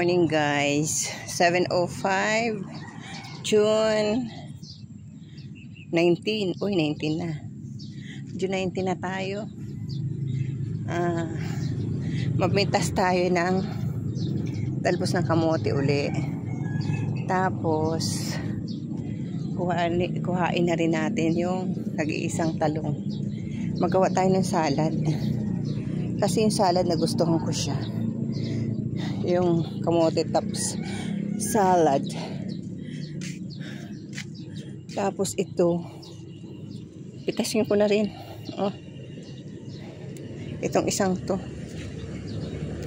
Morning guys, 7:05 June 19. Uy, 19 na. June 19 na tayo. Magmitas tayo ng talbos ng kamote uli. Tapos kuhain na rin natin yung nag-iisang talong. Magawa tayo ng salad. Kasi yung salad na gustuhan ko siya. Yung kamote tops salad. Tapos ito, pitasin ko na rin. Oh. Itong isang to.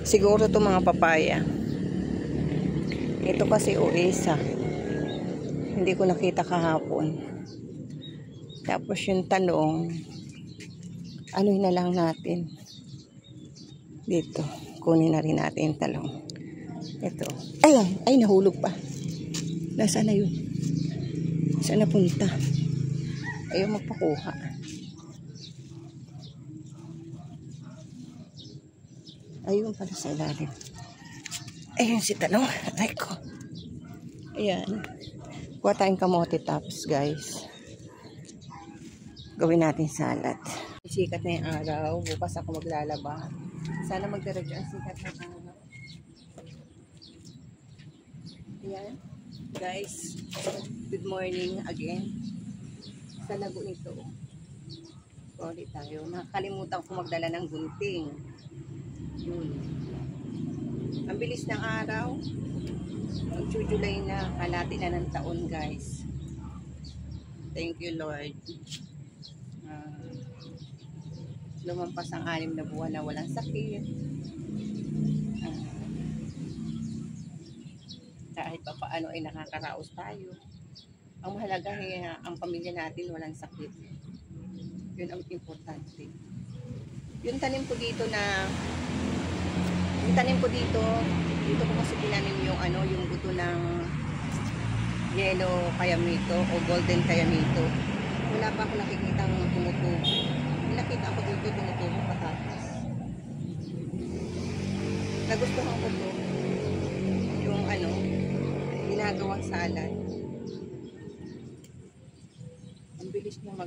Siguro to mga papaya. Ito kasi oesa. Hindi ko nakita kahapon. Tapos yung talong, anuhin na lang natin. Dito, kunin na rin natin yung talong. Ito. Ay, nahulog pa. Nasaan na yun? Saan napunta? Ayaw magpakuha. Ayun pala sa ilalim. Ayun si talong. Aray ko. Ayan. Kuha tayong kamote tops, guys. Gawin natin salad. Sikat na yung araw. Bukas ako maglalaba. Sana magdiretso ang sikat ng araw. Ayan. Guys, good morning again. Sa lago nito. Sorry tayo. Nakakalimutan ko magdala ng gunting. Yun. Ang bilis ng araw. Mag-July na. Kalati na ng taon, guys. Thank you, Lord. Lumampas ang 6 na buwan na walang sakit. Kahit pa paano ay nakakaraos tayo. Ang mahalaga ay ang pamilya natin walang sakit. Yun ang importante. Yung tanim ko dito dito ko kasi tinanim yung yung buto ng yellow kayamito o golden kayamito. Wala pa ako nakikitang tumutubo. Nakita ko dito tumutubo patatas. Nagustuhan ko to. Yung ginagawang salad. Ang bilis niya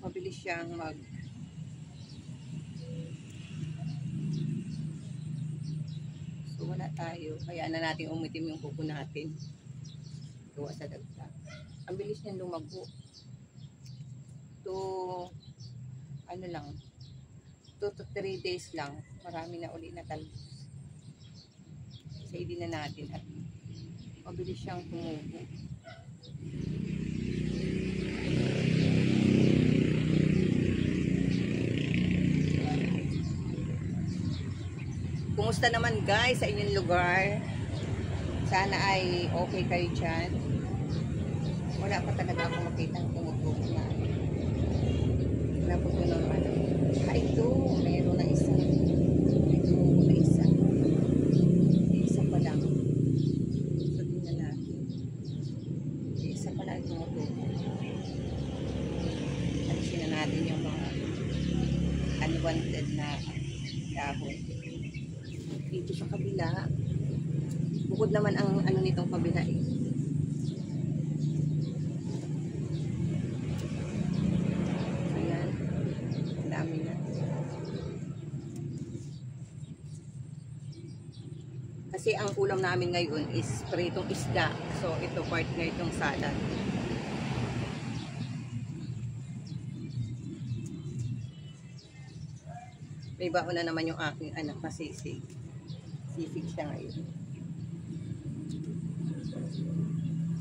mabilis siyang so wala tayo. Kaya na natin umitim yung kuko natin. Gawa sa dagdag. Ang bilis niya lumago. To 2 to 3 days lang. Marami na uli na talbos. Saidin na natin at mabilis siyang tumubo. Kumusta naman guys sa inyong lugar? Sana ay okay kayo dyan. Wala pa talaga akong makitang tumutubo na. Wala po ito naman. Ito, mayroon na isa. May tumubo na isa. Isa pa lang. Sabihin na natin. Isa pa lang tumutubo. Alisin na natin yung mga unwanted na dahon. Dito sa kabila. Bukod naman ang nitong kabila eh. Ayan. Ang dami na. Kasi ang ulam namin ngayon is pritong isda. So ito part na itong salad. May baon na naman yung aking anak na sisig. Sisig siya ngayon.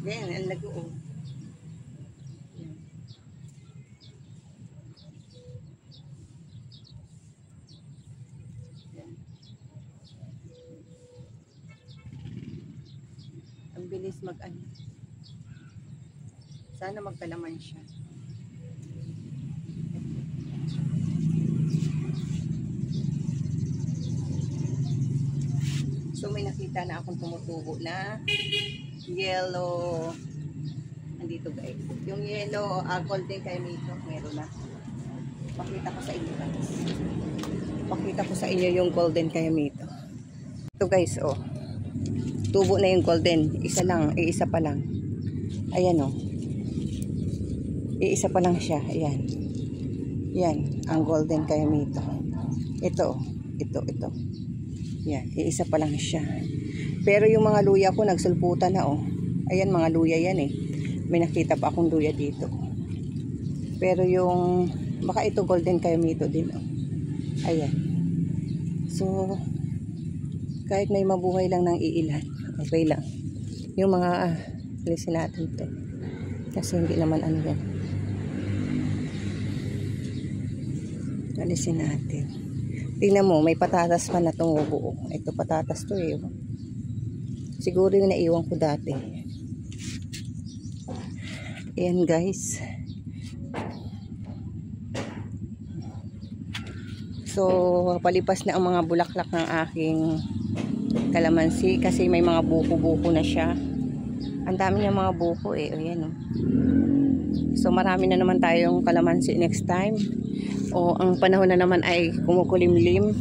Yan, ang lago. Yan. Yan. Ang bilis sana magkalaman siya. So may nakita na akong tumutubo na yellow. Andito guys. Yung yellow golden kayamito, meron na. Pakita ko sa inyo guys. Pakita ko sa inyo yung golden kayamito. Ito guys, oh. Tubo na yung golden. Isa lang, iisa pa lang. Ayan oh. Iisa pa lang siya. Ayan. Yan, ang golden kayamito. Ito, ito. Yan, iisa pa lang siya. Pero yung mga luya ko nagsulputan na oh. Ayan, mga luya yan eh. May nakita pa akong luya dito. Pero yung, baka ito golden kayamito din oh. Ayan. So, kahit may mabuhay lang ng iilan, okay lang. Yung mga, alisin natin to. Kasi hindi naman ano yan. Alisin natin. Tingnan mo, may patatas pa na tumubo. Ito patatas to eh. Siguro yung naiwan ko dati. Ayan guys. So, palipas na ang mga bulaklak ng aking kalamansi kasi may mga buko-buko na siya. Ang dami niya mga buko eh. Ayan oh. So, marami na naman tayong kalamansi next time. O, ang panahon na naman ay kumukulimlim.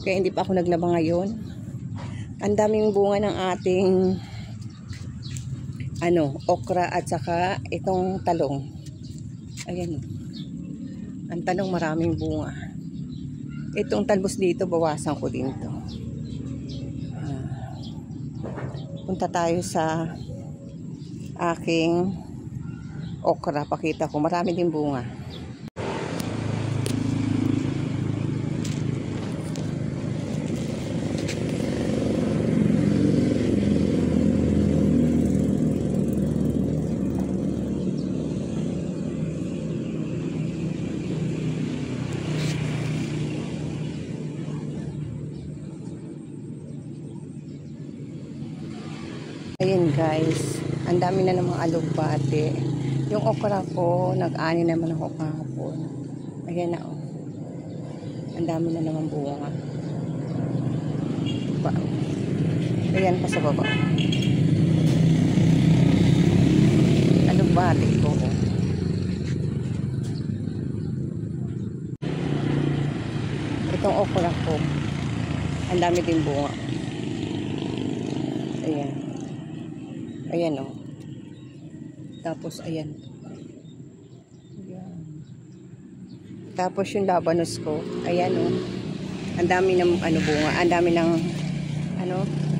Kaya hindi pa ako naglaba ngayon. Ang daming bunga ng ating okra at saka itong talong. Ayan. Ang talong maraming bunga. Itong talbos dito, bawasan ko din to. Punta tayo sa aking okra. Pakita ko. Marami din bunga. Ayan guys, ang dami na ng mga alugbate. Yung okra ko, nag-ani naman ako kahapon. Ayan na oh. Ang dami na naman bunga. Ayan pa sa baba. Alugbate ko oh. Itong okra ko, ang dami din bunga. Ayan. Ayan oh. Tapos ayan. Ayan. Tapos yung labanos ko, ayan oh. Ang dami ng bunga, ang dami ng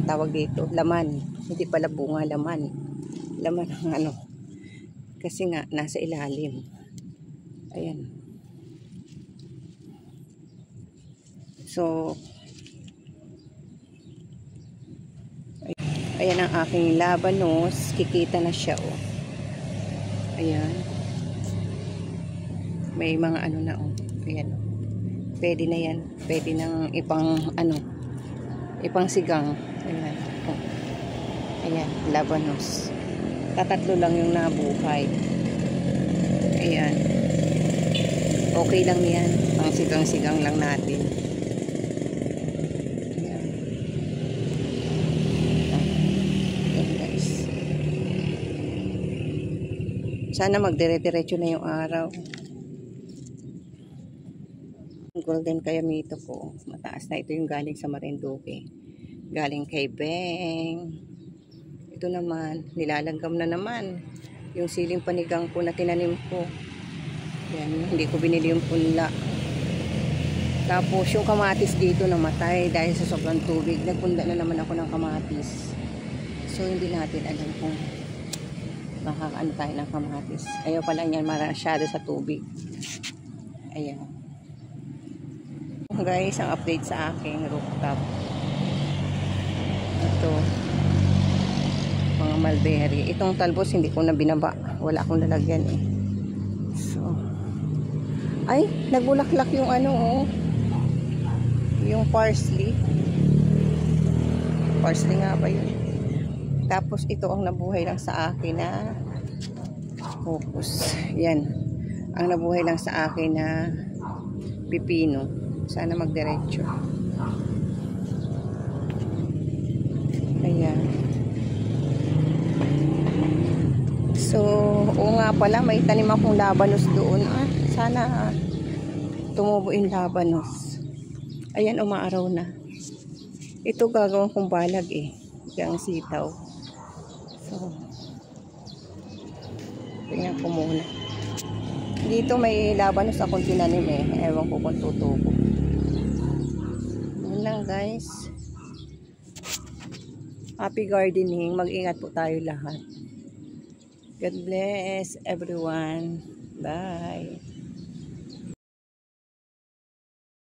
tawag dito, laman. Hindi pala bunga, laman. Laman ng kasi nga nasa ilalim. Ayan. So ayan ang aking labanos. Kikita na siya oh. Ayan. May mga na oh. Ayan. Pwede na yan. Pwede nang ipang sigang. Ayan. Oh. Ayan. Labanos. Tatatlo lang yung nabuhay. Ayan. Okay lang yan. Pang sigang-sigang lang natin. Sana magdire-diretso na yung araw. Golden kayamito ko. Mataas na ito yung galing sa Marinduque. Galing kay Beng. Ito naman, nilalanggam na naman. Yung siling panigang ko na tinanim ko. Yan, hindi ko binili yung punla. Tapos yung kamatis dito namatay dahil sa sobrang tubig. Nagpunla na naman ako ng kamatis. So hindi natin alam kung makakaano tayo ng kamatis. Ayaw pala niyan masyado sa tubig. Ayan. Guys, ang update sa aking rooftop. Ito. Mga mulberry. Itong talbos hindi ko na binaba. Wala akong lalagyan eh. So. Ay, nagbulaklak yung yung parsley. Parsley nga ba yun? Tapos ito ang nabuhay lang sa akin na focus. Yan. Ang nabuhay lang sa akin na pipino. Sana magdiretso. Ayan. So, oo nga pala, may tanim akong labanos doon. Sana tumubo yung labanos. Ayan, umaaraw na. Ito gagawin kong balag eh. Yung sitaw. So, tingnan ko muna. Dito may labanos akong tinanim eh. Ewan ko kung tutubo. Yun lang guys. Happy gardening. Mag-ingat po tayo lahat. God bless everyone. Bye.